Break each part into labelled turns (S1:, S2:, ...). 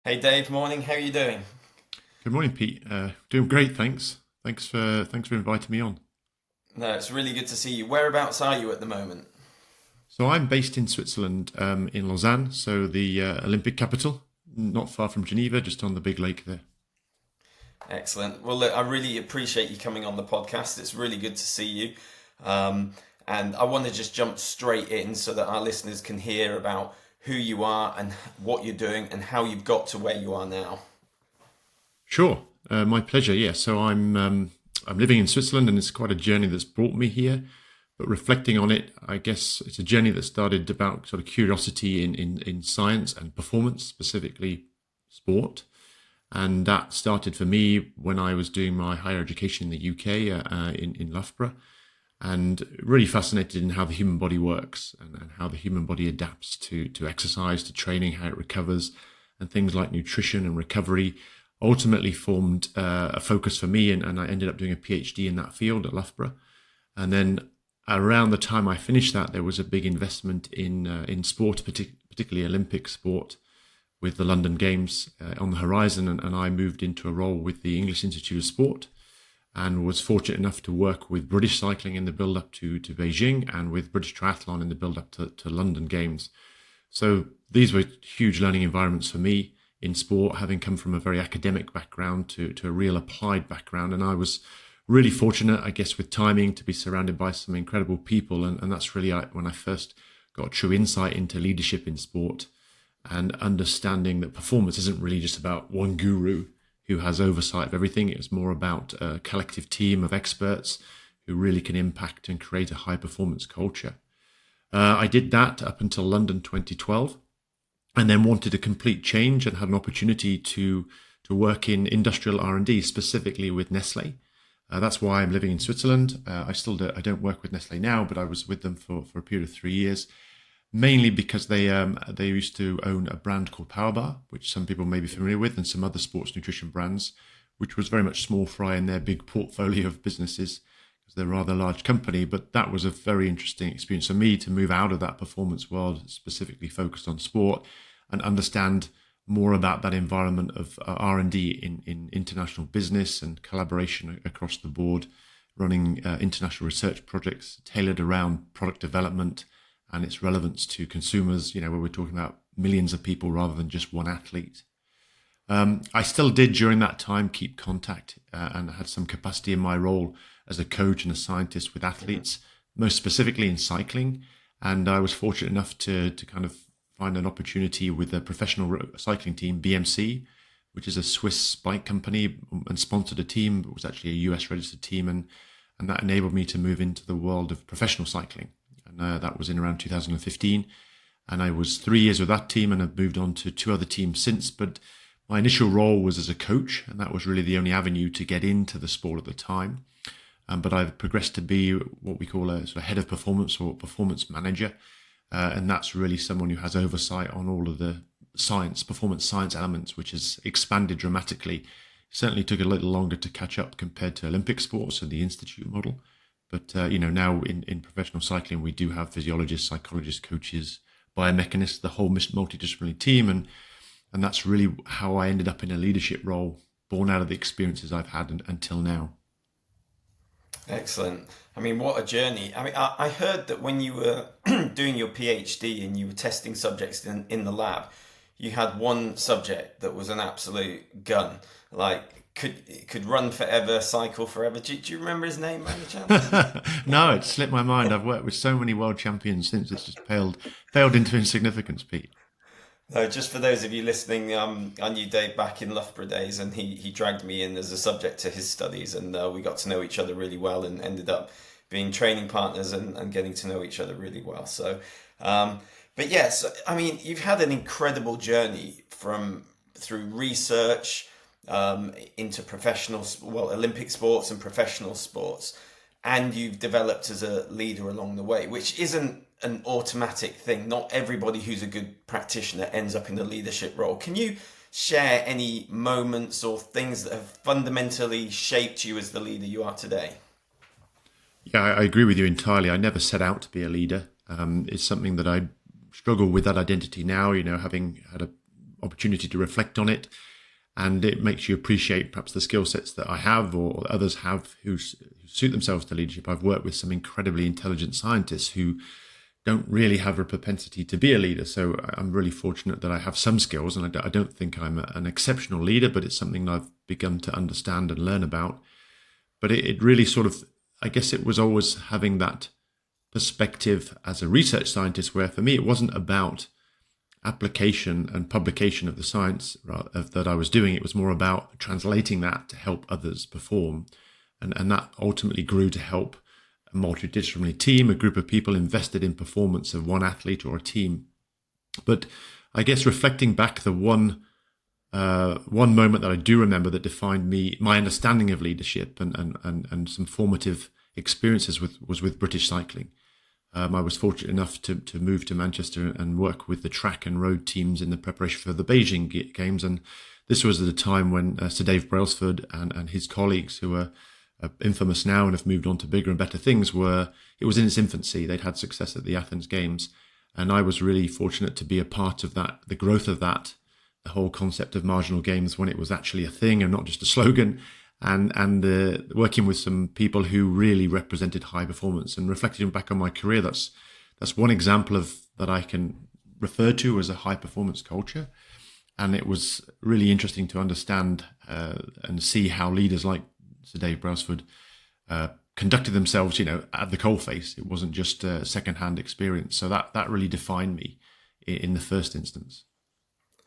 S1: Hey Dave, morning. How are you doing?
S2: Good morning, Pete. Doing great, thanks. Thanks for inviting me on.
S1: No, it's really good to see you. Whereabouts are you at the moment?
S2: So I'm based in Switzerland, in Lausanne, so the Olympic capital, not far from Geneva, just on the big lake there.
S1: Excellent. Well, look, I really appreciate you coming on the podcast. It's really good to see you. Um, and I want to just jump straight in so that our listeners can hear about who you are and what you're doing and how you've got to where you are now.
S2: Sure, my pleasure. Yeah, so I'm living in Switzerland, and it's quite a journey that's brought me here. But reflecting on it, I guess it's a journey that started about sort of curiosity in science and performance, specifically sport. And that started for me when I was doing my higher education in the UK, in Loughborough, and really fascinated in how the human body works and how the human body adapts to exercise, to training, how it recovers, and things like nutrition and recovery ultimately formed a focus for me. And I ended up doing a PhD in that field at Loughborough. And then around the time I finished that, there was a big investment in sport, particularly Olympic sport, with the London Games on the horizon, and I moved into a role with the English Institute of Sport, and was fortunate enough to work with British cycling in the build up to Beijing, and with British triathlon in the build up to London Games. So these were huge learning environments for me in sport, having come from a very academic background to a real applied background. And I was really fortunate, I guess, with timing to be surrounded by some incredible people. And that's really when I first got true insight into leadership in sport and understanding that performance isn't really just about one guru who has oversight of everything. It's more about a collective team of experts who really can impact and create a high performance culture. I did that up until London 2012, and then wanted a complete change and had an opportunity to work in industrial R&D, specifically with Nestlé. That's why I'm living in Switzerland. I don't work with Nestlé now, but I was with them for a period of 3 years, mainly because they used to own a brand called PowerBar, which some people may be familiar with, and some other sports nutrition brands, which was very much small fry in their big portfolio of businesses because they're a rather large company. But that was a very interesting experience for me to move out of that performance world, specifically focused on sport, and understand more about that environment of R&D in international business and collaboration across the board, running international research projects tailored around product development and its relevance to consumers, where we're talking about millions of people rather than just one athlete. I still did during that time keep contact and had some capacity in my role as a coach and a scientist with athletes, most specifically in cycling. And I was fortunate enough to kind of find an opportunity with a professional cycling team, BMC, which is a Swiss bike company, and sponsored a team. It was actually a US registered team, and that enabled me to move into the world of professional cycling. And that was in around 2015. And I was 3 years with that team, and I've moved on to two other teams since. But my initial role was as a coach, and that was really the only avenue to get into the sport at the time. But I've progressed to be what we call a sort of head of performance or performance manager. And that's really someone who has oversight on all of the performance science elements, which has expanded dramatically. Certainly took a little longer to catch up compared to Olympic sports and the institute model. But, now in professional cycling, we do have physiologists, psychologists, coaches, biomechanists, the whole multidisciplinary team. And that's really how I ended up in a leadership role, born out of the experiences I've had until now.
S1: Excellent. I mean, what a journey. I mean, I heard that when you were doing your PhD and you were testing subjects in the lab, you had one subject that was an absolute gun. Like, could run forever, cycle forever. Do you remember his name by any chance?
S2: No, it slipped my mind. I've worked with so many world champions since it's just paled into insignificance, Pete.
S1: No, just for those of you listening, I knew Dave back in Loughborough days, and he dragged me in as a subject to his studies, and we got to know each other really well, and ended up being training partners and getting to know each other really well. So, but yes, I mean, you've had an incredible journey through research into Olympic sports and professional sports, and you've developed as a leader along the way, which isn't an automatic thing. Not everybody who's a good practitioner ends up in a leadership role. Can you share any moments or things that have fundamentally shaped you as the leader you are today?
S2: Yeah, I agree with you entirely. I never set out to be a leader. It's something that I struggle with that identity now, having had a opportunity to reflect on it. And it makes you appreciate perhaps the skill sets that I have or others have who suit themselves to leadership. I've worked with some incredibly intelligent scientists who don't really have a propensity to be a leader. So I'm really fortunate that I have some skills, and I don't think I'm an exceptional leader, but it's something I've begun to understand and learn about. But it really sort of, I guess it was always having that perspective as a research scientist, where for me, it wasn't about application and publication of the science that I was doing. It was more about translating that to help others perform. And that ultimately grew to help a multidisciplinary team, a group of people invested in performance of one athlete or a team. But I guess reflecting back, the one moment that I do remember that defined my understanding of leadership and some formative experiences was with British cycling. I was fortunate enough to move to Manchester and work with the track and road teams in the preparation for the Beijing Games. And this was at a time when Sir Dave Brailsford and his colleagues, who are infamous now and have moved on to bigger and better things, it was in its infancy. They'd had success at the Athens Games. And I was really fortunate to be a part of that, the growth of that, the whole concept of marginal games when it was actually a thing and not just a slogan. And working with some people who really represented high performance. And reflecting back on my career, that's one example of that I can refer to as a high performance culture. And it was really interesting to understand and see how leaders like Sir Dave Brailsford conducted themselves, at the coalface. It wasn't just a secondhand experience. So that really defined me in the first instance.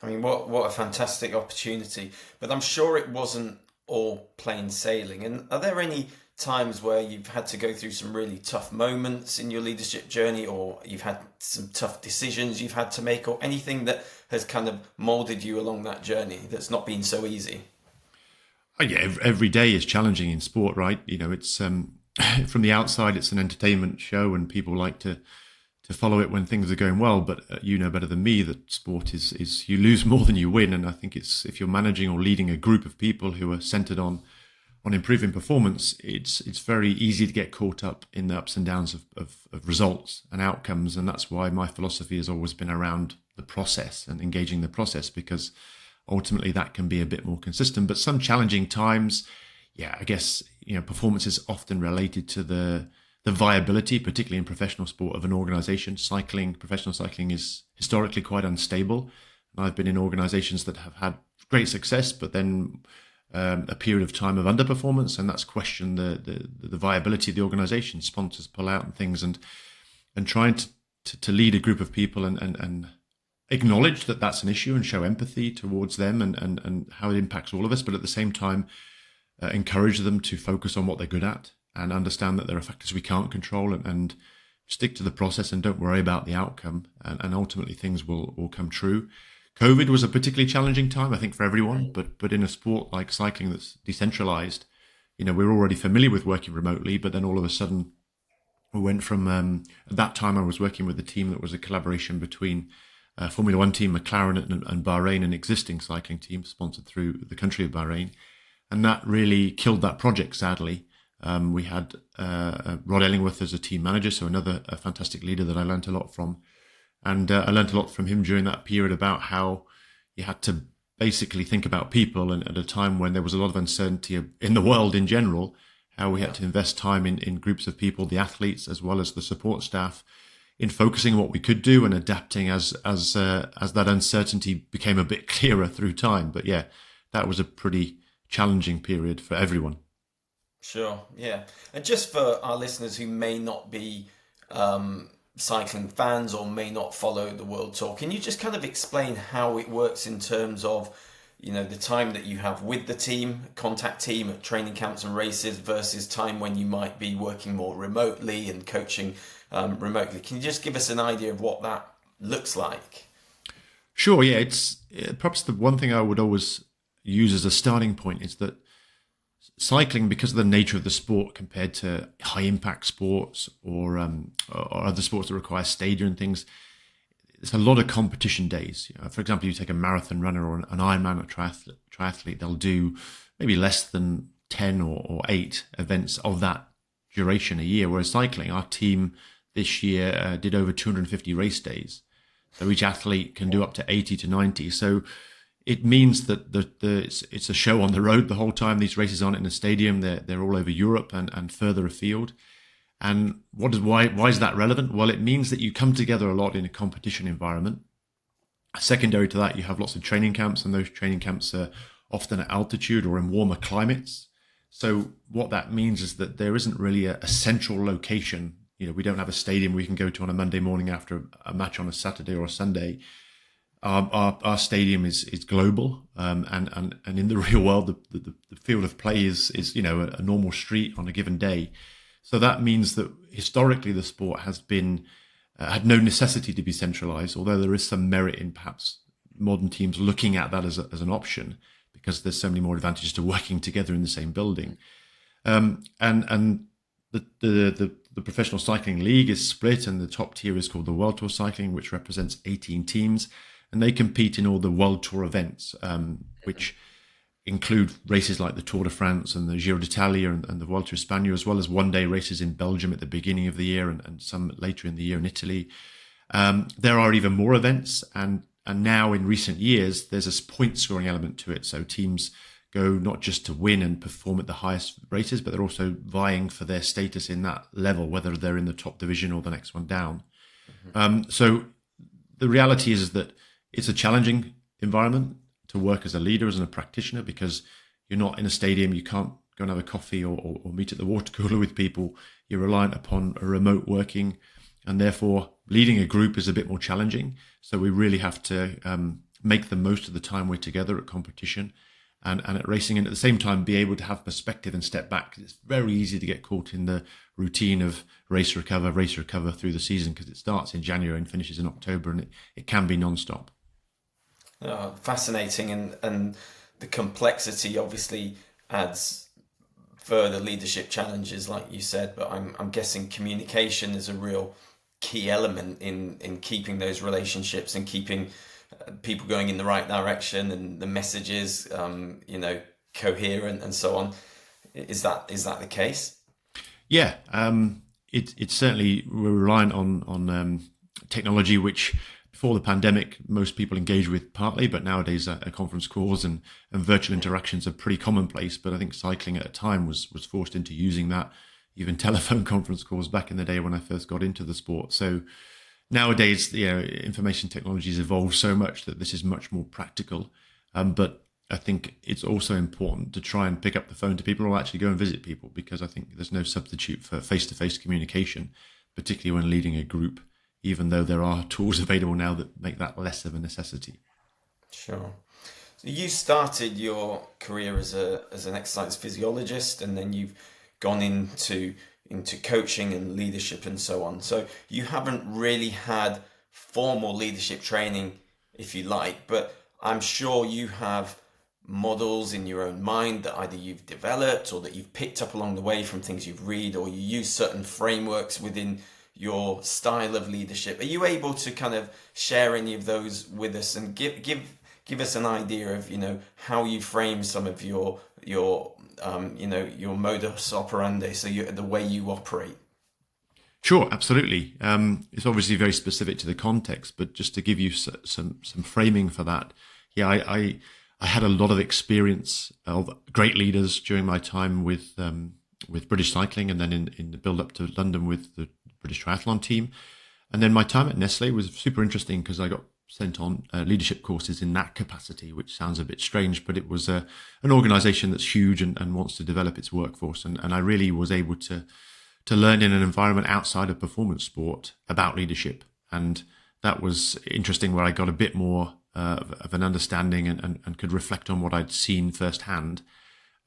S1: I mean, what a fantastic opportunity. But I'm sure it wasn't all plain sailing. And are there any times where you've had to go through some really tough moments in your leadership journey, or you've had some tough decisions you've had to make, or anything that has kind of molded you along that journey that's not been so easy?
S2: Oh, yeah, every day is challenging in sport, right? It's from the outside, it's an entertainment show and people like to follow it when things are going well. But you know better than me that sport is you lose more than you win. And I think it's, if you're managing or leading a group of people who are centered on improving performance, it's very easy to get caught up in the ups and downs of results and outcomes. And that's why my philosophy has always been around the process and engaging the process, because ultimately that can be a bit more consistent. But some challenging times, yeah, I guess, performance is often related to the viability, particularly in professional sport, of an organization. Professional cycling is historically quite unstable. And I've been in organizations that have had great success, but then a period of time of underperformance, and that's questioned the viability of the organization. Sponsors pull out and things, and trying to lead a group of people and acknowledge that that's an issue and show empathy towards them and how it impacts all of us, but at the same time encourage them to focus on what they're good at and understand that there are factors we can't control, and stick to the process and don't worry about the outcome, and ultimately things will come true. COVID was a particularly challenging time, I think, for everyone, but in a sport like cycling that's decentralized, we're already familiar with working remotely, but then all of a sudden we went from, at that time I was working with a team that was a collaboration between Formula One team McLaren and Bahrain, an existing cycling team sponsored through the country of Bahrain. And that really killed that project, sadly. We had Rod Ellingworth as a team manager, so another fantastic leader that I learned a lot from. And I learned a lot from him during that period about how you had to basically think about people, and at a time when there was a lot of uncertainty in the world in general, how we had to invest time in groups of people, the athletes as well as the support staff, in focusing on what we could do and adapting as that uncertainty became a bit clearer through time. But yeah, that was a pretty challenging period for everyone.
S1: Sure, yeah. And just for our listeners who may not be cycling fans or may not follow the World Tour, can you just kind of explain how it works in terms of, the time that you have with the team, contact team at training camps and races, versus time when you might be working more remotely and coaching remotely? Can you just give us an idea of what that looks like?
S2: Sure, yeah. It's perhaps the one thing I would always use as a starting point is that cycling, because of the nature of the sport compared to high impact sports or other sports that require stadia and things, it's a lot of competition days. For example, you take a marathon runner or an Ironman or triathlete, they'll do maybe less than 10 or 8 events of that duration a year. Whereas cycling, our team this year did over 250 race days. So each athlete can do up to 80 to 90. So it means that it's a show on the road the whole time. These races aren't in a stadium; they're all over Europe and further afield. And why is that relevant? Well, it means that you come together a lot in a competition environment. Secondary to that, you have lots of training camps, and those training camps are often at altitude or in warmer climates. So what that means is that there isn't really a central location. We don't have a stadium we can go to on a Monday morning after a match on a Saturday or a Sunday. Our stadium is global, and in the real world, the field of play is a normal street on a given day. So that means that historically the sport has been had no necessity to be centralized, although there is some merit in perhaps modern teams looking at that as an option, because there's so many more advantages to working together in the same building. And the professional cycling league is split, and the top tier is called the World Tour Cycling, which represents 18 teams, and they compete in all the World Tour events, which include races like the Tour de France and the Giro d'Italia and the Vuelta a España, as well as one-day races in Belgium at the beginning of the year and some later in the year in Italy. There are even more events, and now in recent years, there's a point-scoring element to it. So teams go not just to win and perform at the highest races, but they're also vying for their status in that level, whether they're in the top division or the next one down. So the reality is that it's a challenging environment to work as a leader, as a practitioner, because you're not in a stadium, you can't go and have a coffee or meet at the water cooler with people. You're reliant upon a remote working, and therefore leading a group is a bit more challenging. So we really have to make the most of the time we're together at competition and at racing, and at the same time be able to have perspective and step back. It's very easy to get caught in the routine of race recover through the season, because it starts in January and finishes in October, and it can be non-stop.
S1: Oh, fascinating, and the complexity obviously adds further leadership challenges, like you said. But I'm guessing communication is a real key element in keeping those relationships and keeping people going in the right direction, and the messages, coherent and so on. Is that the case?
S2: Yeah, it's certainly, we're reliant on technology, which before the pandemic, most people engage with partly, but nowadays conference calls and virtual interactions are pretty commonplace. But I think cycling at a time was forced into using that, even telephone conference calls back in the day when I first got into the sport. So nowadays, information technology has evolved so much that this is much more practical. But I think it's also important to try and pick up the phone to people or actually go and visit people, because I think there's no substitute for face-to-face communication, particularly when leading a group, even though there are tools available now that make that less of a necessity.
S1: Sure. So you started your career as an exercise physiologist, and then you've gone into coaching and leadership and so on. So you haven't really had formal leadership training, if you like, but I'm sure you have models in your own mind that either you've developed or that you've picked up along the way from things you've read, or you use certain frameworks within your style of leadership. Are you able to kind of share any of those with us and give us an idea of how you frame some of your modus operandi, so the way you operate?
S2: Sure, absolutely. It's obviously very specific to the context, but just to give you some framing for that, I had a lot of experience of great leaders during my time with British Cycling, and then in the build up to London with the British Triathlon team. And then my time at Nestlé was super interesting because I got sent on leadership courses in that capacity, which sounds a bit strange, but it was an organization that's huge and wants to develop its workforce. And I really was able to learn in an environment outside of performance sport about leadership. And that was interesting, where I got a bit more of an understanding and could reflect on what I'd seen firsthand.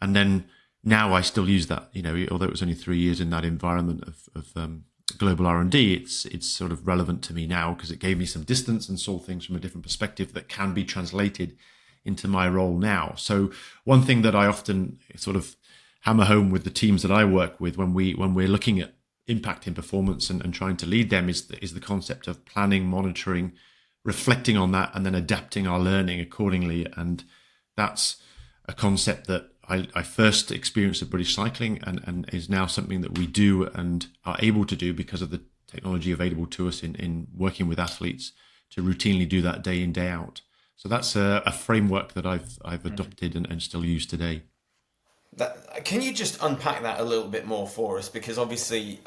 S2: And then now I still use that, although it was only 3 years in that environment of global R&D, it's sort of relevant to me now because it gave me some distance and saw things from a different perspective that can be translated into my role now. So one thing that I often sort of hammer home with the teams that I work with when we're looking at impact in performance and trying to lead them is the concept of planning, monitoring, reflecting on that, and then adapting our learning accordingly. And that's a concept that I first experienced at British Cycling and is now something that we do and are able to do because of the technology available to us in working with athletes to routinely do that day in, day out. So that's a framework that I've adopted and still use today.
S1: Can you just unpack that a little bit more for us? Because obviously,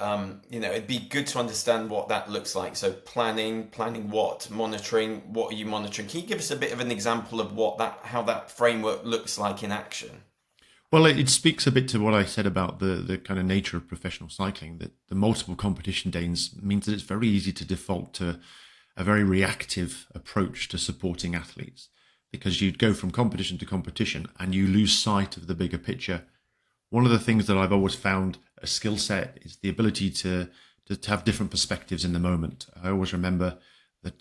S1: it'd be good to understand what that looks like. So planning what, monitoring, what are you monitoring? Can you give us a bit of an example of how that framework looks like in action?
S2: Well, it speaks a bit to what I said about the kind of nature of professional cycling, that the multiple competition days means that it's very easy to default to a very reactive approach to supporting athletes, because you'd go from competition to competition and you lose sight of the bigger picture. One of the things that I've always found a skill set is the ability to have different perspectives in the moment. I always remember that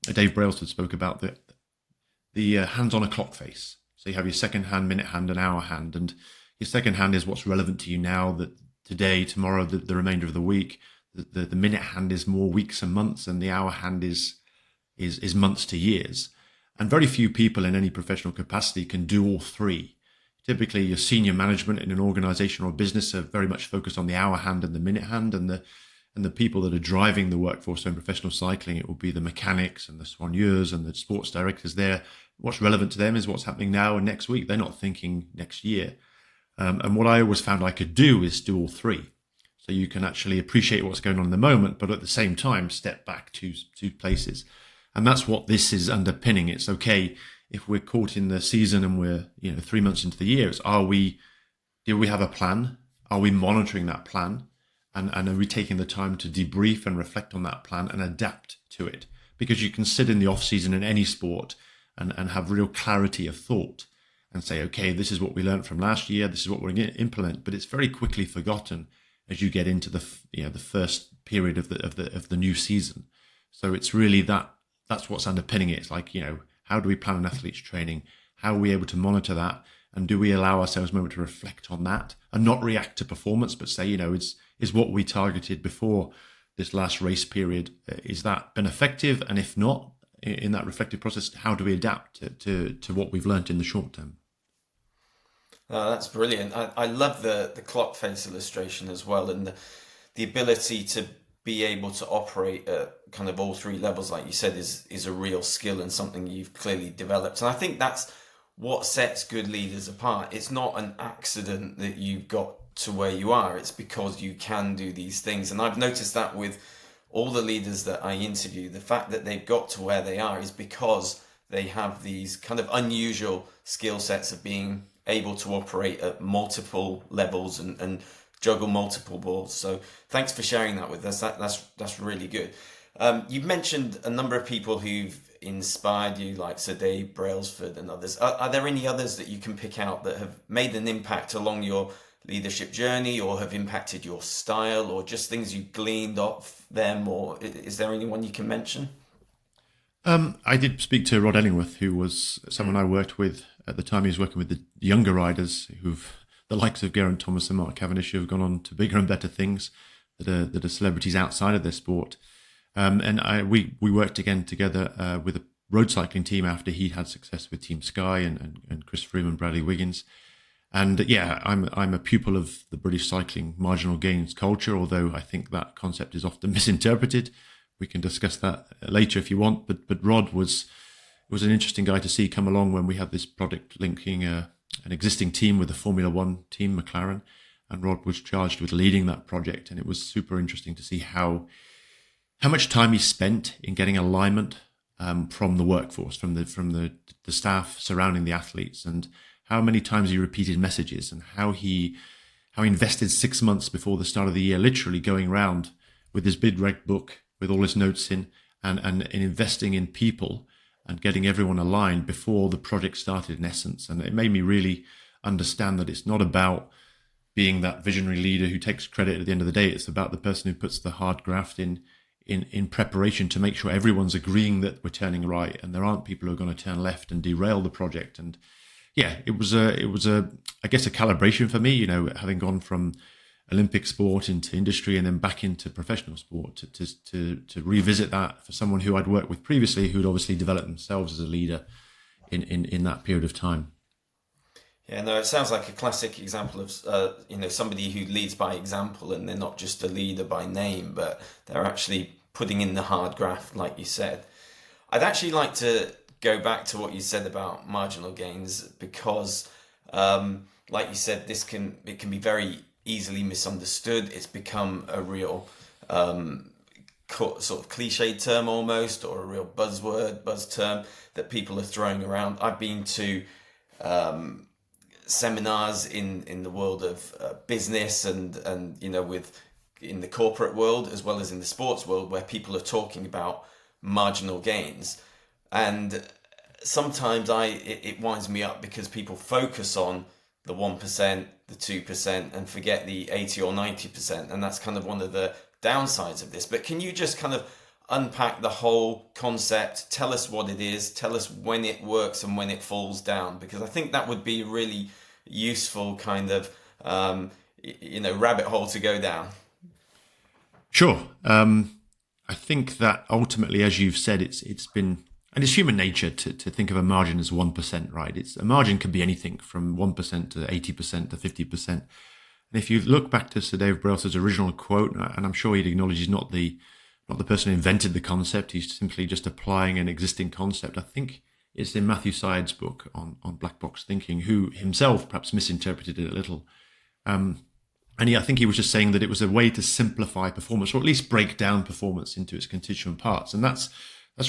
S2: Dave Brailsford spoke about the hands on a clock face. So you have your second hand, minute hand, and hour hand. And your second hand is what's relevant to you now, that today, tomorrow, the remainder of the week. The minute hand is more weeks and months, and the hour hand is months to years. And very few people in any professional capacity can do all three. Typically, your senior management in an organization or business are very much focused on the hour hand and the minute hand, and the people that are driving the workforce. So in professional cycling, it will be the mechanics and the soigneurs and the sports directors there. What's relevant to them is what's happening now and next week. They're not thinking next year. And what I always found I could do is do all three. So you can actually appreciate what's going on in the moment, but at the same time, step back two places. And that's what this is underpinning. It's okay if we're caught in the season and we're 3 months into the year. It's do we have a plan? Are we monitoring that plan? And are we taking the time to debrief and reflect on that plan and adapt to it? Because you can sit in the off season in any sport and have real clarity of thought and say, okay, this is what we learned from last year. This is what we're going to implement. But it's very quickly forgotten as you get into the first period of the new season. So it's really that's what's underpinning it. It's like, how do we plan an athlete's training? How are we able to monitor that? And do we allow ourselves a moment to reflect on that and not react to performance, but say, is what we targeted before this last race period, is that been effective? And if not, in that reflective process, how do we adapt to what we've learned in the short term?
S1: That's brilliant. I love the clock face illustration as well, and the ability to be able to operate at kind of all three levels, like you said, is a real skill and something you've clearly developed. And I think that's what sets good leaders apart. It's not an accident that you've got to where you are. It's because you can do these things. And I've noticed that with all the leaders that I interview, the fact that they've got to where they are is because they have these kind of unusual skill sets of being able to operate at multiple levels and juggle multiple balls. So thanks for sharing that with us. That's really good. You've mentioned a number of people who've inspired you, like Sir Dave Brailsford and others. Are there any others that you can pick out that have made an impact along your leadership journey, or have impacted your style, or just things you gleaned off them? Or is there anyone you can mention?
S2: I did speak to Rod Ellingworth, who was someone I worked with at the time. He was working with the younger riders, who've the likes of Geraint Thomas and Mark Cavendish, who have gone on to bigger and better things, that are celebrities outside of their sport. We worked again together with a road cycling team after he had success with Team Sky and Chris Froome and Bradley Wiggins. And I'm a pupil of the British cycling marginal gains culture, although I think that concept is often misinterpreted. We can discuss that later if you want. But Rod was an interesting guy to see come along when we had this project linking an existing team with the Formula One team, McLaren, and Rod was charged with leading that project. And it was super interesting to see how much time he spent in getting alignment from the workforce, from the staff surrounding the athletes, and how many times he repeated messages, and how he invested 6 months before the start of the year, literally going around with his big red book with all his notes in, and investing in people and getting everyone aligned before the project started, in essence. And it made me really understand that it's not about being that visionary leader who takes credit at the end of the day. It's about the person who puts the hard graft in preparation to make sure everyone's agreeing that we're turning right, and there aren't people who are going to turn left and derail the project. And yeah, it was I guess a calibration for me, having gone from Olympic sport into industry and then back into professional sport, to revisit that for someone who I'd worked with previously, who'd obviously developed themselves as a leader in that period of time.
S1: Yeah, no, it sounds like a classic example of somebody who leads by example, and they're not just a leader by name, but they're actually putting in the hard graft, like you said. I'd actually like to go back to what you said about marginal gains because, like you said, it can be very easily misunderstood. It's become a real sort of cliched term almost, or a real buzz term that people are throwing around. I've been to seminars in the world of business and with in the corporate world as well as in the sports world where people are talking about marginal gains, and sometimes it winds me up because people focus on the 1%, the 2%, and forget the 80 or 90%, and that's kind of one of the downsides of this. But can you just kind of unpack the whole concept, tell us what it is, tell us when it works and when it falls down, because I think that would be really useful kind of rabbit hole to go down.
S2: Sure. I think that ultimately, as you've said, it's been, and it's human nature to think of a margin as 1%, right? A margin can be anything from 1% to 80% to 50%. And if you look back to Sir David Brailsford's original quote, and I'm sure he'd acknowledge he's not the person who invented the concept, he's simply just applying an existing concept. I think it's in Matthew Syed's book on black box thinking, who himself perhaps misinterpreted it a little. I think he was just saying that it was a way to simplify performance, or at least break down performance into its constituent parts. And that's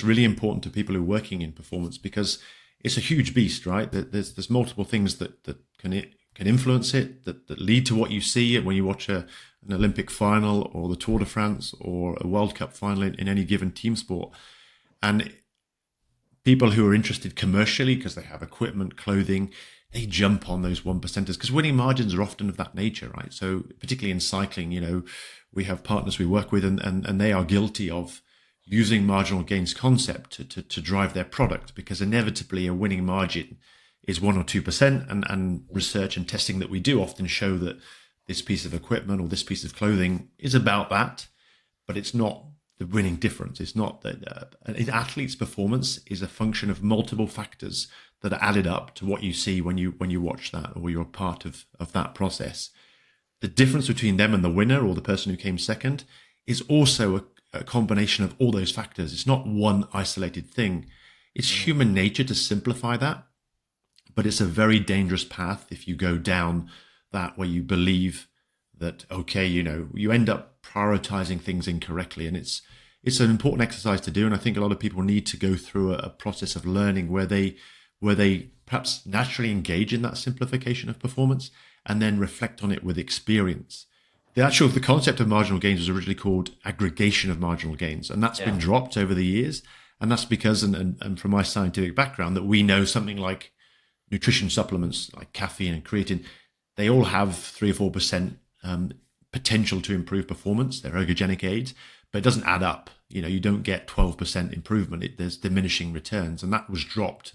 S2: really important to people who are working in performance, because it's a huge beast, right? There's multiple things that can influence it, that lead to what you see when you watch an Olympic final or the Tour de France or a World Cup final in any given team sport. And people who are interested commercially because they have equipment, clothing, they jump on those 1%ers because winning margins are often of that nature, right? So particularly in cycling, we have partners we work with and they are guilty of using marginal gains concept to drive their product, because inevitably a winning margin is 1 or 2%, and research and testing that we do often show that this piece of equipment or this piece of clothing is about that, but it's not the winning difference. It's not that an athlete's performance is a function of multiple factors that are added up to what you see when you watch that, or you're a part of that process. The difference between them and the winner, or the person who came second, is also a combination of all those factors. It's not one isolated thing. It's human nature to simplify that, but it's a very dangerous path if you go down that, where you believe that, okay, you end up prioritizing things incorrectly. And it's an important exercise to do. And I think a lot of people need to go through a process of learning where they perhaps naturally engage in that simplification of performance and then reflect on it with experience. The concept of marginal gains was originally called aggregation of marginal gains, and that's been dropped over the years. And that's because, and from my scientific background, that we know something like nutrition supplements like caffeine and creatine, they all have 3 or 4% potential to improve performance. They're ergogenic aids, but it doesn't add up. You don't get 12% improvement. There's diminishing returns, and that was dropped.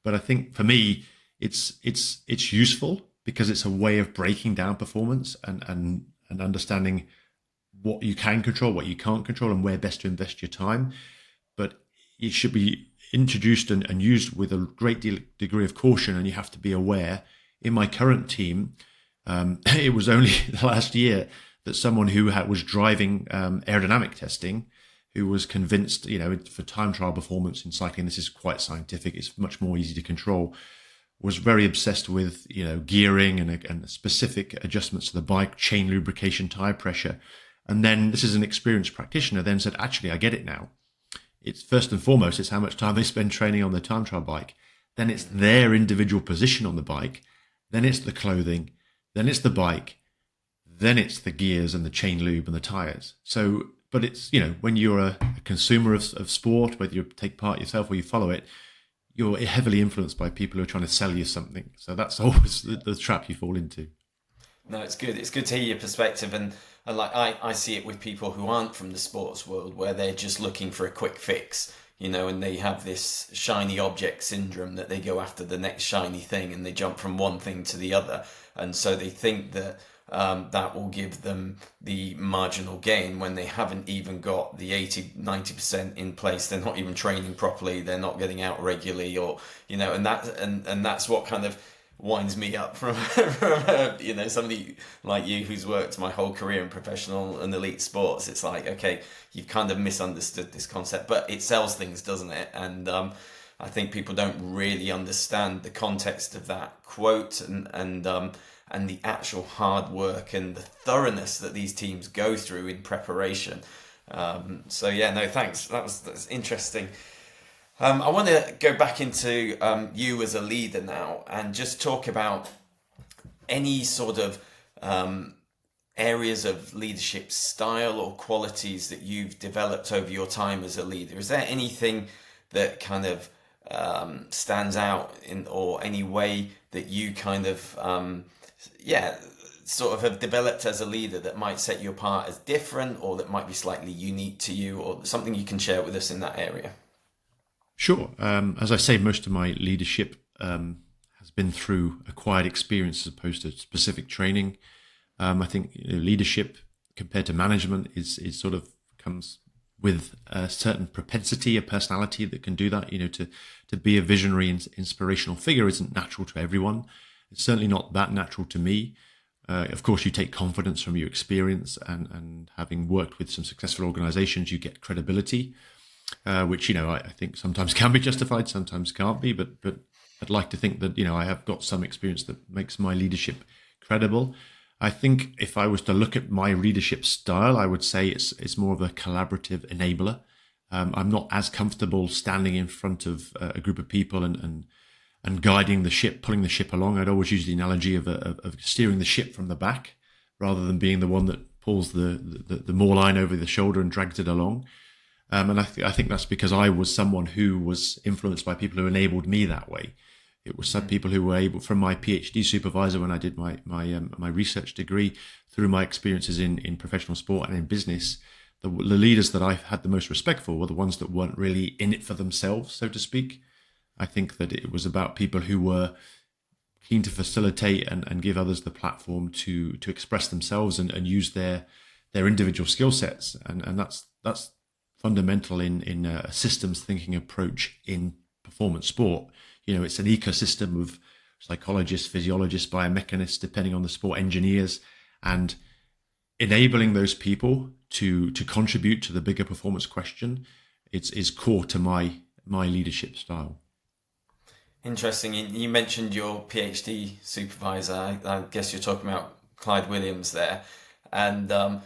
S2: But I think for me, it's useful because it's a way of breaking down performance and understanding what you can control, what you can't control, and where best to invest your time. But it should be introduced and used with a great degree of caution, and you have to be aware. In my current team, it was only last year that someone who was driving aerodynamic testing, who was convinced, for time trial performance in cycling, this is quite scientific, it's much more easy to control, was very obsessed with, gearing and specific adjustments to the bike, chain lubrication, tire pressure. And then this is an experienced practitioner then said, actually, I get it now. It's first and foremost, it's how much time they spend training on their time trial bike. Then it's their individual position on the bike. Then it's the clothing. Then it's the bike. Then it's the gears and the chain lube and the tires. So, but it's, when you're a consumer of sport, whether you take part yourself or you follow it, you're heavily influenced by people who are trying to sell you something. So that's always the trap you fall into.
S1: No, it's good. It's good to hear your perspective. And like I see it with people who aren't from the sports world, where they're just looking for a quick fix, and they have this shiny object syndrome that they go after the next shiny thing and they jump from one thing to the other. And so they think that that will give them the marginal gain when they haven't even got the 80-90% in place. They're not even training properly. They're not getting out regularly, or and that's what kind of winds me up from somebody like you who's worked my whole career in professional and elite sports. It's like, okay, you've kind of misunderstood this concept, but it sells things, doesn't it? And I think people don't really understand the context of that quote and the actual hard work and the thoroughness that these teams go through in preparation. So yeah, no, thanks. That's interesting. I want to go back into you as a leader now and just talk about any sort of areas of leadership style or qualities that you've developed over your time as a leader. Is there anything that kind of stands out in, or any way that you kind of, sort of have developed as a leader that might set you apart as different, or that might be slightly unique to you, or something you can share with us in that area?
S2: Sure. As I say, most of my leadership has been through acquired experience as opposed to specific training. I think leadership compared to management is sort of comes with a certain propensity, a personality that can do that. To be a visionary and inspirational figure isn't natural to everyone. It's certainly not that natural to me. Of course, you take confidence from your experience, and having worked with some successful organizations, you get credibility, which, I think sometimes can be justified, sometimes can't be. But I'd like to think that, I have got some experience that makes my leadership credible. I think if I was to look at my leadership style, I would say it's more of a collaborative enabler. I'm not as comfortable standing in front of a group of people and guiding the ship, pulling the ship along. I'd always use the analogy of steering the ship from the back, rather than being the one that pulls the moor line over the shoulder and drags it along. And I think that's because I was someone who was influenced by people who enabled me that way. It was some people who were able, from my PhD supervisor when I did my research degree, through my experiences in professional sport and in business, the leaders that I had the most respect for were the ones that weren't really in it for themselves, so to speak. I think that it was about people who were keen to facilitate and give others the platform to express themselves and use their individual skill sets, and that's fundamental in a systems thinking approach in performance sport. It's an ecosystem of psychologists, physiologists, biomechanists, depending on the sport, engineers, and enabling those people to contribute to the bigger performance question is core to my leadership style.
S1: Interesting. You mentioned your PhD supervisor. I guess you're talking about Clyde Williams there. And,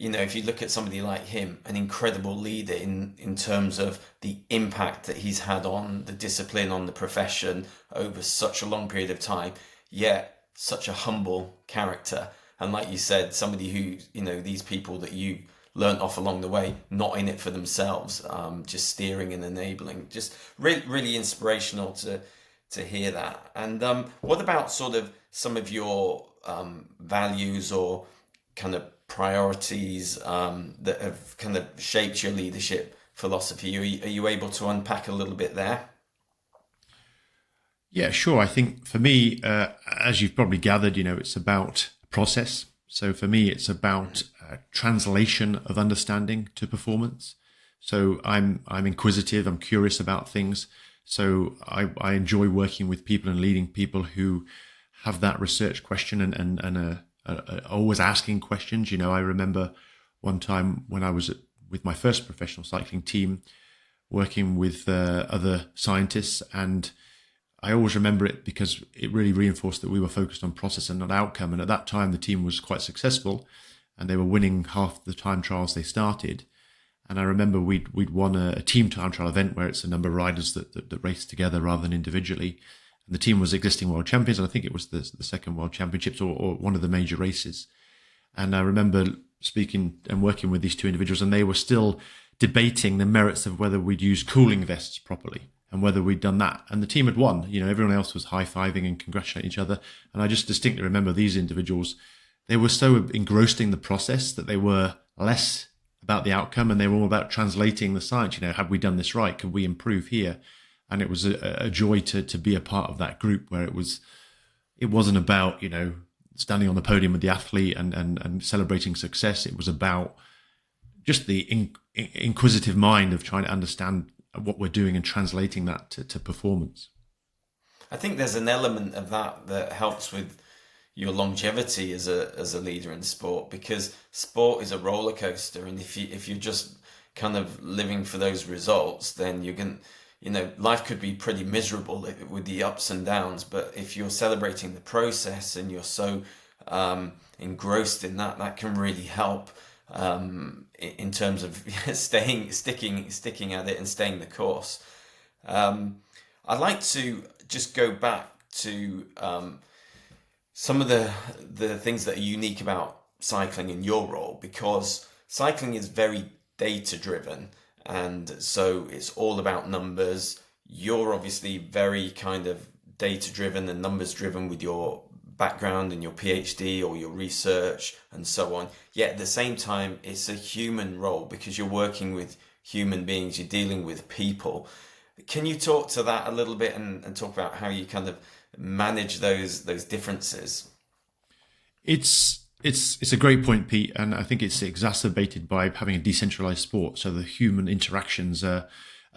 S1: if you look at somebody like him, an incredible leader in terms of the impact that he's had on the discipline, on the profession over such a long period of time, yet such a humble character. And like you said, somebody who, these people that you learnt off along the way, not in it for themselves, just steering and enabling, just really, really inspirational to hear that. And what about sort of some of your values or kind of priorities that have kind of shaped your leadership philosophy? Are you able to unpack a little bit there?
S2: Yeah, sure. I think for me, as you've probably gathered, it's about process. So for me, it's about translation of understanding to performance. So I'm inquisitive, I'm curious about things. So I enjoy working with people and leading people who have that research question and always asking questions. I remember one time when I was with my first professional cycling team, working with other scientists, and I always remember it because it really reinforced that we were focused on process and not outcome. And at that time, the team was quite successful, and they were winning half the time trials they started. And I remember we'd won a team time trial event where it's a number of riders that race together rather than individually. And the team was existing world champions. And I think it was the second world championships or one of the major races. And I remember speaking and working with these two individuals, and they were still debating the merits of whether we'd used cooling vests properly and whether we'd done that. And the team had won. Everyone else was high-fiving and congratulating each other. And I just distinctly remember these individuals, they were so engrossed in the process that they were less about the outcome, and they were all about translating the science. Have we done this right? Could we improve here? And it was a joy to be a part of that group where it wasn't about, standing on the podium with the athlete and celebrating success. It was about just the inquisitive mind of trying to understand what we're doing and translating that to performance.
S1: I think there's an element of that helps with your longevity as a leader in sport, because sport is a roller coaster, and if you're just kind of living for those results, then life could be pretty miserable with the ups and downs, but if you're celebrating the process and you're so engrossed in that, that can really help in terms of sticking at it and staying the course. I'd like to just go back to some of the things that are unique about cycling in your role, because cycling is very data driven, and so it's all about numbers. You're obviously very kind of data driven and numbers driven with your background and your PhD or your research and so on. Yet at the same time, it's a human role because you're working with human beings, you're dealing with people. Can you talk to that a little bit and talk about how you kind of manage those differences?
S2: It's a great point, Pete, and I think it's exacerbated by having a decentralized sport, so the human interactions are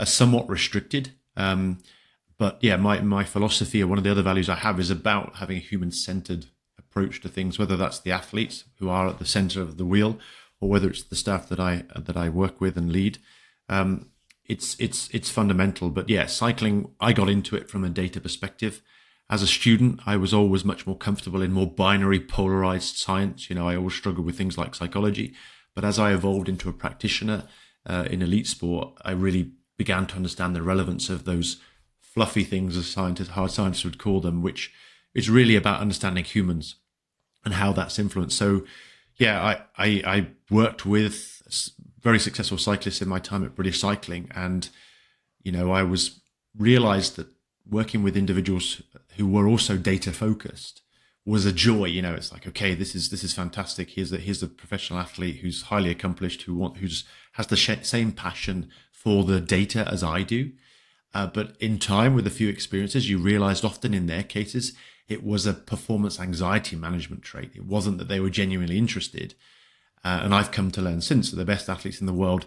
S2: somewhat restricted. But yeah, my philosophy, or one of the other values I have, is about having a human-centered approach to things, whether that's the athletes who are at the center of the wheel, or whether it's the staff that I work with and lead. It's fundamental. But yeah, cycling, I got into it from a data perspective. As a student, I was always much more comfortable in more binary, polarized science. I always struggled with things like psychology. But as I evolved into a practitioner in elite sport, I really began to understand the relevance of those fluffy things, as hard scientists would call them, which is really about understanding humans and how that's influenced. So yeah, I worked with very successful cyclists in my time at British Cycling, and I realized that working with individuals who were also data focused was a joy. It's like, okay, this is fantastic. Here's a professional athlete who's highly accomplished, who's has the same passion for the data as I do. But in time, with a few experiences, you realized often in their cases, it was a performance anxiety management trait. It wasn't that they were genuinely interested. And I've come to learn since that the best athletes in the world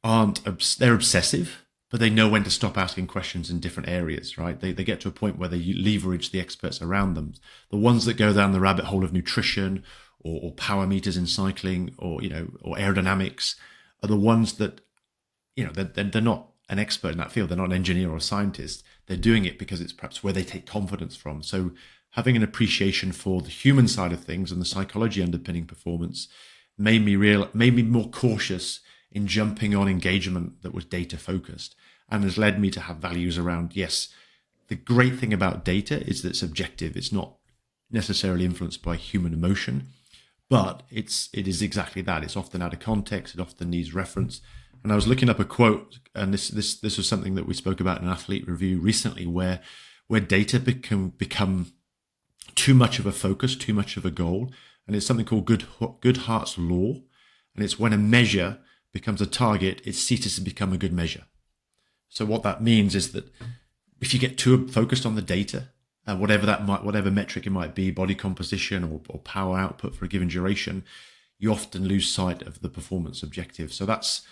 S2: they're obsessive, but they know when to stop asking questions in different areas, right? They get to a point where they leverage the experts around them. The ones that go down the rabbit hole of nutrition or power meters in cycling or aerodynamics are the ones that, they're not an expert in that field. They're not an engineer or a scientist. They're doing it because it's perhaps where they take confidence from. So having an appreciation for the human side of things and the psychology underpinning performance made me more cautious in jumping on engagement that was data focused, and has led me to have values around, yes, the great thing about data is that it's objective. It's not necessarily influenced by human emotion, but it is exactly that. It's often out of context. It often needs reference. And I was looking up a quote, and this was something that we spoke about in an athlete review recently, where data become too much of a focus, too much of a goal. And it's something called Goodhart's law. And it's when a measure becomes a target, it ceases to become a good measure. So what that means is that if you get too focused on the data, whatever metric it might be, body composition or power output for a given duration, you often lose sight of the performance objective. So that's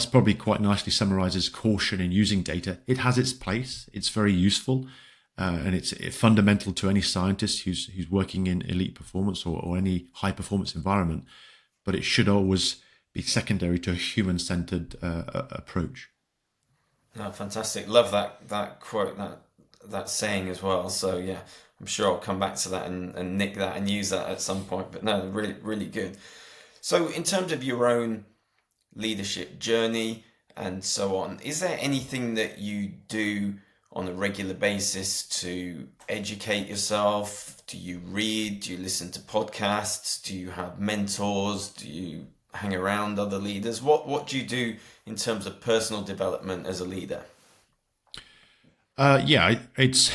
S2: probably quite nicely summarizes caution in using data. It has its place. It's very useful. And it's fundamental to any scientist who's working in elite performance or any high performance environment. But it should always be secondary to a human-centered approach.
S1: Oh, fantastic. Love that quote, that saying as well. So yeah, I'm sure I'll come back to that and nick that and use that at some point. But no, really, really good. So in terms of your own leadership journey and so on, is there anything that you do on a regular basis to educate yourself? Do you read? Do you listen to podcasts? Do you have mentors? Do you hang around other leaders? What do you do in terms of personal development as a leader?
S2: It's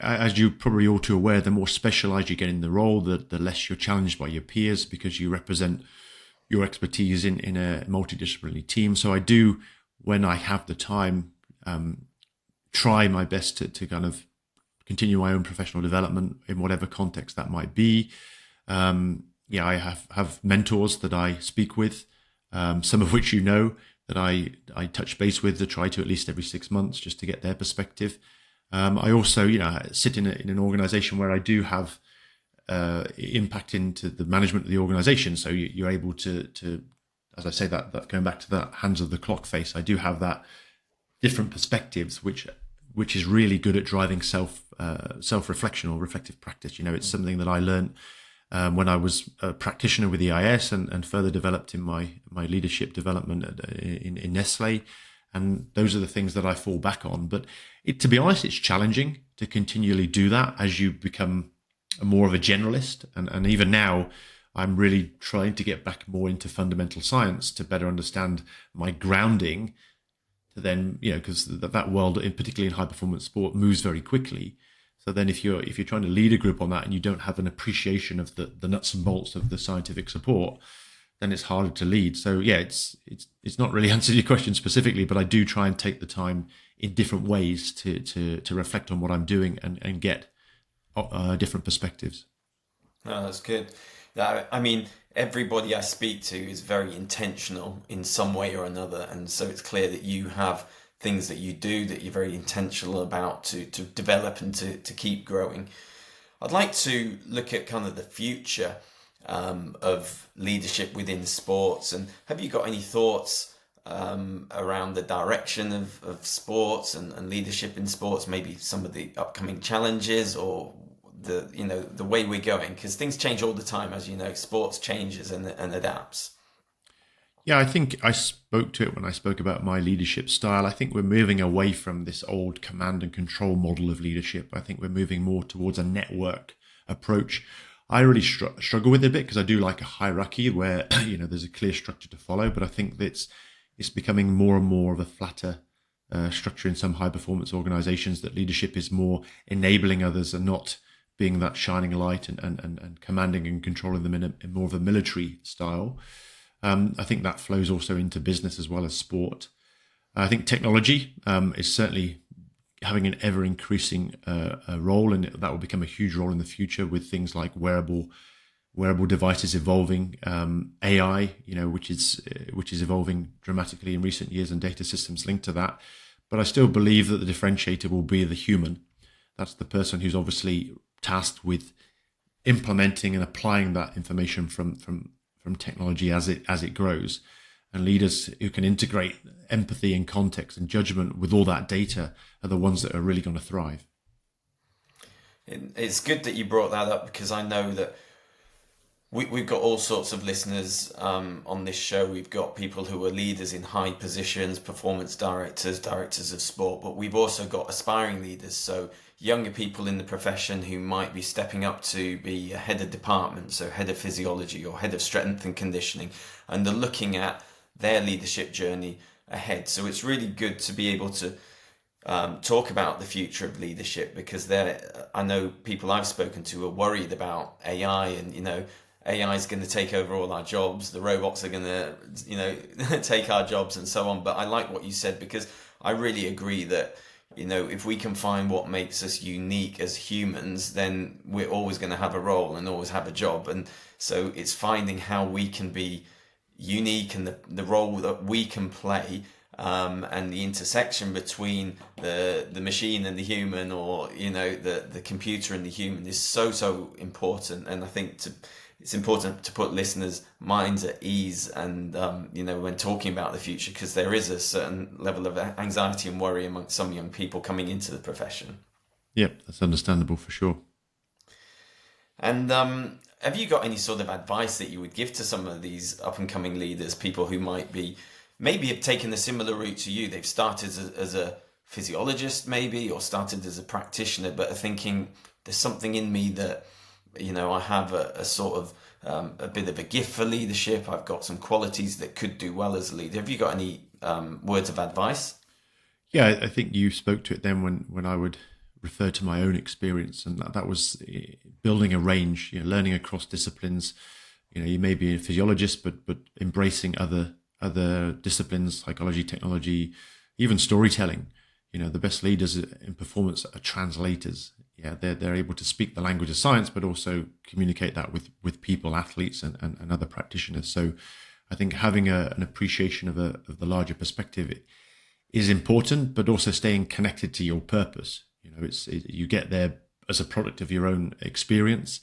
S2: as you're probably all too aware, the more specialized you get in the role, the less you're challenged by your peers because you represent your expertise in a multidisciplinary team. So I do, when I have the time, try my best to kind of continue my own professional development in whatever context that might be. I have mentors that I speak with, some of which that I touch base with to try to at least every 6 months just to get their perspective. I also, sit in an organization where I do have impact into the management of the organization. So you're able to, as I say, that going back to that hands of the clock face, I do have that different perspectives, which is really good at driving self reflection or reflective practice. It's something that I learned when I was a practitioner with EIS and further developed in my leadership development in Nestlé. And those are the things that I fall back on. But to be honest, it's challenging to continually do that as you become more of a generalist. And even now, I'm really trying to get back more into fundamental science to better understand my grounding. To then, because that world, particularly in high performance sport, moves very quickly. So then, if you're trying to lead a group on that and you don't have an appreciation of the nuts and bolts of the scientific support, then it's harder to lead. So yeah, it's not really answered your question specifically, but I do try and take the time in different ways to reflect on what I'm doing and get different perspectives.
S1: Oh, that's good. I mean, everybody I speak to is very intentional in some way or another, and so it's clear that you have things that you do that you're very intentional about to develop and to keep growing. I'd like to look at kind of the future of leadership within sports, and have you got any thoughts around the direction of sports and leadership in sports, maybe some of the upcoming challenges or the way we're going, because things change all the time, as you know, sports changes and adapts.
S2: Yeah, I think I spoke to it when I spoke about my leadership style. I think we're moving away from this old command and control model of leadership. I think we're moving more towards a network approach. I really struggle with it a bit because I do like a hierarchy where there's a clear structure to follow, but I think that it's becoming more and more of a flatter structure in some high performance organizations, that leadership is more enabling others and not being that shining light and commanding and controlling them in more of a military style. I think that flows also into business as well as sport. I think technology is certainly having an ever increasing role, and that will become a huge role in the future with things like wearable devices evolving, AI, which is evolving dramatically in recent years, and data systems linked to that. But I still believe that the differentiator will be the human. That's the person who's obviously tasked with implementing and applying that information from technology as it grows, and leaders who can integrate empathy and context and judgment with all that data are the ones that are really going to thrive.
S1: It's good that you brought that up, because I know that we've got all sorts of listeners on this show. We've got people who are leaders in high positions, performance directors of sport, but we've also got aspiring leaders, so younger people in the profession who might be stepping up to be a head of department, so head of physiology or head of strength and conditioning, and they're looking at their leadership journey ahead. So it's really good to be able to talk about the future of leadership, because I know people I've spoken to are worried about AI, and AI is going to take over all our jobs, the robots are going to take our jobs and so on. But I like what you said, because I really agree that if we can find what makes us unique as humans, then we're always going to have a role and always have a job. And so it's finding how we can be unique and the role that we can play, and the intersection between the machine and the human, or the computer and the human, is so important. And I think it's important to put listeners' minds at ease, and when talking about the future, because there is a certain level of anxiety and worry amongst some young people coming into the profession.
S2: Yep, that's understandable for sure.
S1: And have you got any sort of advice that you would give to some of these up and coming leaders, people who maybe have taken a similar route to you? They've started as a physiologist maybe, or started as a practitioner, but are thinking, there's something in me that I have a sort of a bit of a gift for leadership. I've got some qualities that could do well as a leader. Have you got any words of advice?
S2: Yeah, I think you spoke to it then when I would refer to my own experience, and that was building a range, learning across disciplines. You may be a physiologist, but embracing other disciplines, psychology, technology, even storytelling. The best leaders in performance are translators. Yeah, they're able to speak the language of science, but also communicate that with people, athletes, and other practitioners. So I think having an appreciation of the larger perspective is important, but also staying connected to your purpose. You get there as a product of your own experience,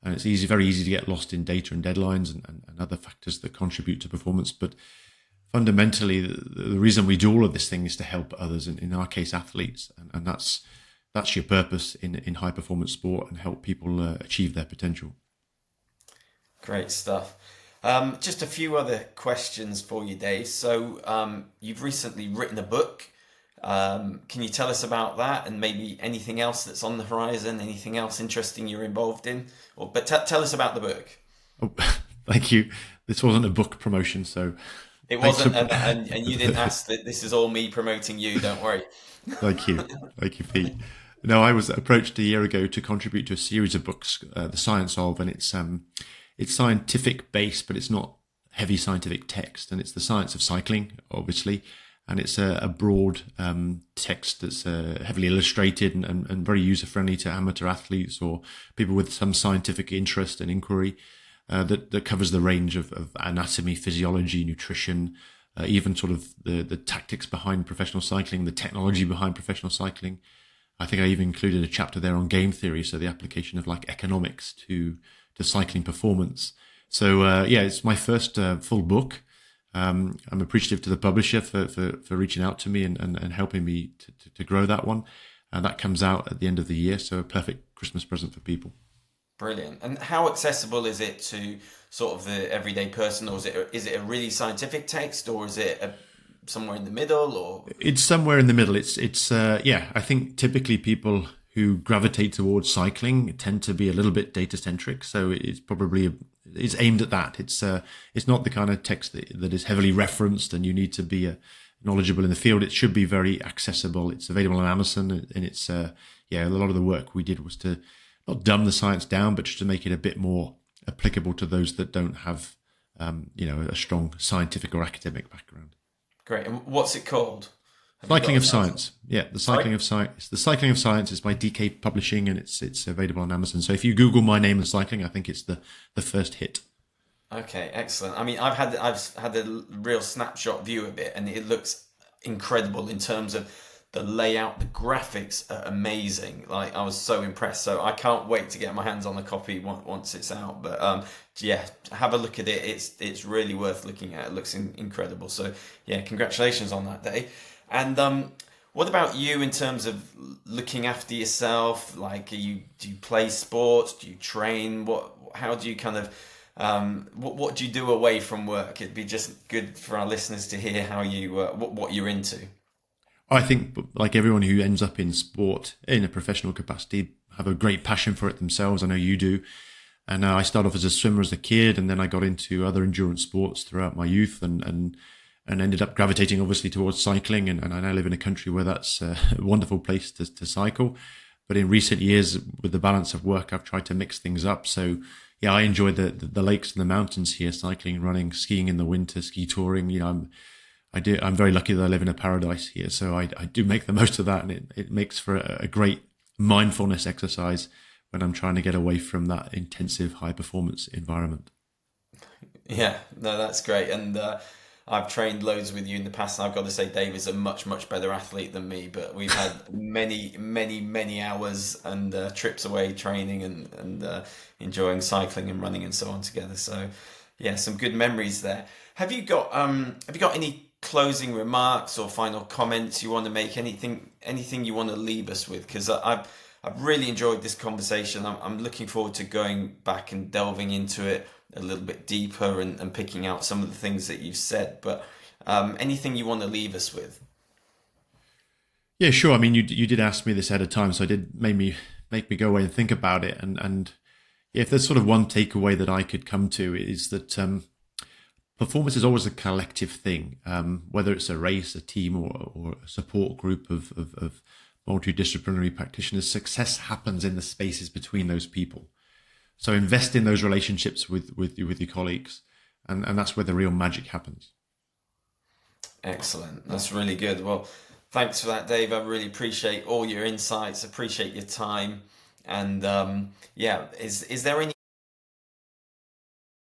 S2: and it's very easy to get lost in data and deadlines and other factors that contribute to performance. But fundamentally, the reason we do all of this thing is to help others, in our case, athletes, and that's your purpose in high performance sport, and help people achieve their potential.
S1: Great stuff. Just a few other questions for you, Dave. So, you've recently written a book. Can you tell us about that, and maybe anything else that's on the horizon? Anything else interesting you're involved in? But tell us about the book.
S2: Oh, thank you. This wasn't a book promotion, so
S1: It
S2: thanks
S1: wasn't,
S2: for-
S1: and you didn't ask that. This is all me promoting you. Don't worry.
S2: Thank you, Pete. No, I was approached a year ago to contribute to a series of books, The Science of, and it's scientific based, but it's not heavy scientific text, and it's the science of cycling, obviously, and it's a broad text that's heavily illustrated and very user friendly to amateur athletes or people with some scientific interest and inquiry. That covers the range of anatomy, physiology, nutrition, even sort of the tactics behind professional cycling, the technology behind professional cycling. I think I even included a chapter there on game theory, so the application of like economics to cycling performance. So yeah, it's my first full book. I'm appreciative to the publisher for reaching out to me and helping me to grow that one. And that comes out at the end of the year, so a perfect Christmas present for people.
S1: Brilliant. And how accessible is it to sort of the everyday person, or is it a really scientific text, or is it somewhere in the middle, or?
S2: It's somewhere in the middle. It's yeah. I think typically people who gravitate towards cycling tend to be a little bit data centric, so it's aimed at that. It's not the kind of text that is heavily referenced, and you need to be knowledgeable in the field. It should be very accessible. It's available on Amazon, and it's yeah. A lot of the work we did was to not dumb the science down, but just to make it a bit more applicable to those that don't have, a strong scientific or academic background.
S1: Great. And what's it called?
S2: Cycling of Science. Yeah, the Cycling
S1: Sorry?
S2: of Science. It's the Cycling of Science. It's by DK Publishing, and it's available on Amazon. So if you Google my name and cycling, I think it's the first hit.
S1: Okay, excellent. I mean, I've had a real snapshot view of it, and it looks incredible in terms of the layout. The graphics are amazing. Like, I was so impressed. So I can't wait to get my hands on the copy once it's out. But yeah, have a look at it. It's really worth looking at. It looks incredible. So yeah, congratulations on that, Dave. And what about you in terms of looking after yourself? Like, do you play sports? Do you train? How do you kind of what do you do away from work? It'd be just good for our listeners to hear how you what you're into.
S2: I think, like everyone who ends up in sport in a professional capacity, have a great passion for it themselves. I know you do. And I started off as a swimmer as a kid, and then I got into other endurance sports throughout my youth, and ended up gravitating obviously towards cycling. And I now live in a country where that's a wonderful place to cycle. But in recent years, with the balance of work, I've tried to mix things up. So yeah, I enjoy the lakes and the mountains here, cycling, running, skiing in the winter, ski touring. I'm very lucky that I live in a paradise here, so I do make the most of that, and it makes for a great mindfulness exercise when I'm trying to get away from that intensive high performance environment.
S1: Yeah, no, that's great. And I've trained loads with you in the past, and I've got to say, Dave is a much better athlete than me. But we've had many hours and trips away training and enjoying cycling and running and so on together. So yeah, some good memories there. Have you got any closing remarks or final comments you want to make? Anything you want to leave us with? Because I've really enjoyed this conversation. I'm looking forward to going back and delving into it a little bit deeper and picking out some of the things that you've said. But anything you want to leave us with?
S2: Yeah, sure. I mean, you did ask me this at a time, so it did make me go away and think about it. And yeah, if there's sort of one takeaway that I could come to, is that performance is always a collective thing, whether it's a race, a team, or a support group of multidisciplinary practitioners. Success happens in the spaces between those people. So invest in those relationships with your colleagues, and that's where the real magic happens.
S1: Excellent. That's really good. Well, thanks for that, Dave. I really appreciate all your insights, appreciate your time. And yeah, is there any